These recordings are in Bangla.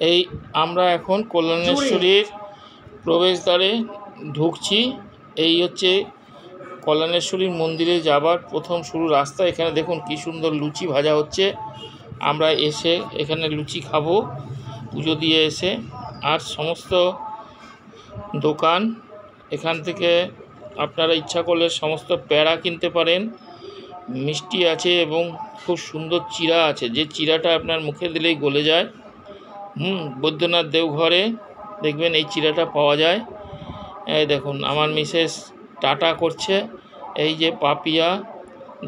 এই আমরা এখন কল্যাণেশ্বরীর প্রবেশদ্বারে ঢুকছি। এই হচ্ছে কল্যাণেশ্বরীর মন্দিরে যাবার প্রথম শুরু রাস্তা। এখানে দেখুন কি সুন্দর লুচি ভাজা হচ্ছে। আমরা এসে এখানে লুচি খাবো পুজো দিয়ে এসে। আর সমস্ত দোকান এখান থেকে আপনারা ইচ্ছা করলে সমস্ত প্যাড়া কিনতে পারেন, মিষ্টি আছে এবং খুব সুন্দর চিড়া আছে, যে চিড়াটা আপনার মুখে দিলেই গলে যায়। বৈদ্যনাথ দেওঘরে দেখবেন এই চিড়াটা পাওয়া যায়। এই দেখুন আমার মিসেস টাটা করছে, এই যে পাপিয়া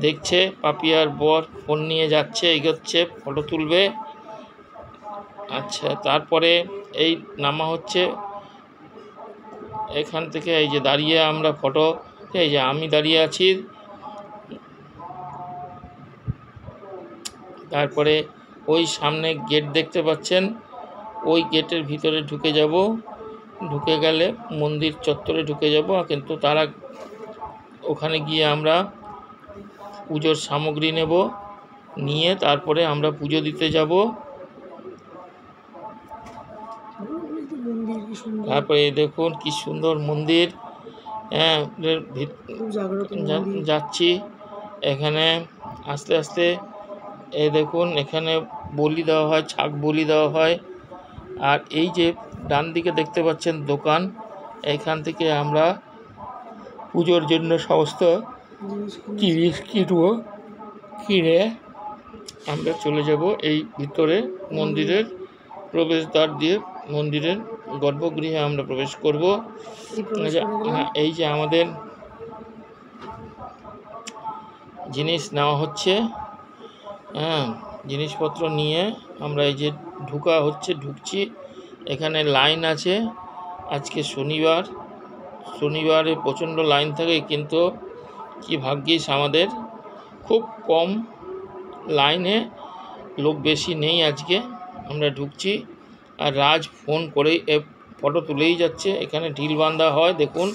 দেখছে, পাপিয়ার বর ফোন নিয়ে যাচ্ছে, এগোচ্ছে, ফটো তুলবে। আচ্ছা, তারপরে এই নামা হচ্ছে এখান থেকে। এই যে দাঁড়িয়ে আমরা ফটো, এই যে আমি দাঁড়িয়ে আছি। তারপরে ওই সামনে গেট দেখতে পাচ্ছেন, ওই গেটের ভিতরে ঢুকে যাব। ঢুকে গেলে মন্দির চত্বরে ঢুকে যাব, কিন্তু তারা ওখানে গিয়ে আমরা পুজোর সামগ্রী নেব, নিয়ে তারপরে আমরা পুজো দিতে যাব। তারপরে দেখুন কি সুন্দর মন্দির, যাচ্ছি। এখানে আস্তে আস্তে এই দেখুন এখানে বলি দেওয়া হয়, ছাগ বলি দেওয়া হয়। আর এই যে ডান দিকে দেখতে পাচ্ছেন দোকান, এখান থেকে আমরা পুজোর জন্য সমস্ত জিনিস কিনবো, কিনে আমরা চলে যাব এই ভিতরে মন্দিরের প্রবেশদ্বার দিয়ে। মন্দিরের গর্ভগৃহে আমরা প্রবেশ করব। এই যে আমাদের জিনিস নেওয়া হচ্ছে, জিনিসপত্র নিয়ে আমরা এই যে ঢুকা হচ্ছে, ঢুকছি। এখানে লাইন আছে। আজকে শনিবারে প্রচণ্ড লাইন থাকে, কিন্তু কি ভাগ্যিস আমাদের খুব কম লাইনে, লোক বেশি নেই আজকে। আমরা ঢুকছি আর রাজ ফোন করে ফটো তুলেই যাচ্ছে। এখানে ঢিল বাঁধা হয় দেখুন,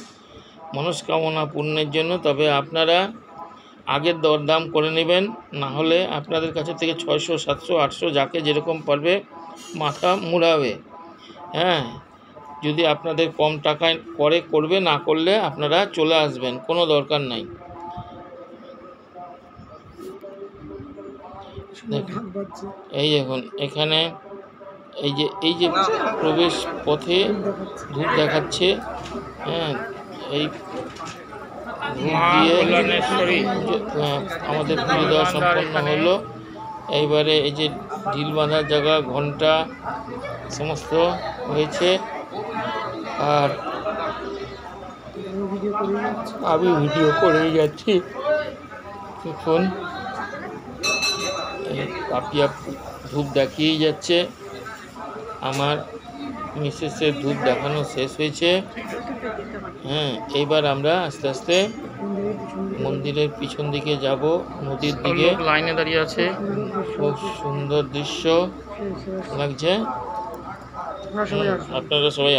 মনস্কামনা পূর্ণের জন্য। তবে আপনারা আগের দরদাম করে নেবেন, না হলে আপনাদের কাছে থেকে 600, 700, 800 যাকে যেরকম পারবে মাথা মুড়াবে। যদি আপনাদের কম টাকায় করবে, না করলে আপনারা চলে আসবেন, কোনো দরকার নাই। এই দেখুন এখানে এই যে প্রবেশ পথে ধূপ দেখাচ্ছে। এই ধূপ দিয়ে আমাদের পুজো দেওয়া সম্পন্ন হলো। এইবারে এই যে ঢিল বাঁধার জায়গা, ঘন্টা সমস্ত হয়েছে। আর আমি ভিডিও করেই যাচ্ছি। দেখুন পাপিয়া ধূপ দেখিয়েই যাচ্ছে। আমার মিসেসের ধূপ দেখানো শেষ হয়েছে। এইবার আমরা আস্তে আস্তে মন্দিরের পিছন দিকে যাব, নদীর দিকে। লাইনে দাঁড়িয়ে আছে, খুব সুন্দর দৃশ্য লাগছে। আপনারা সবাই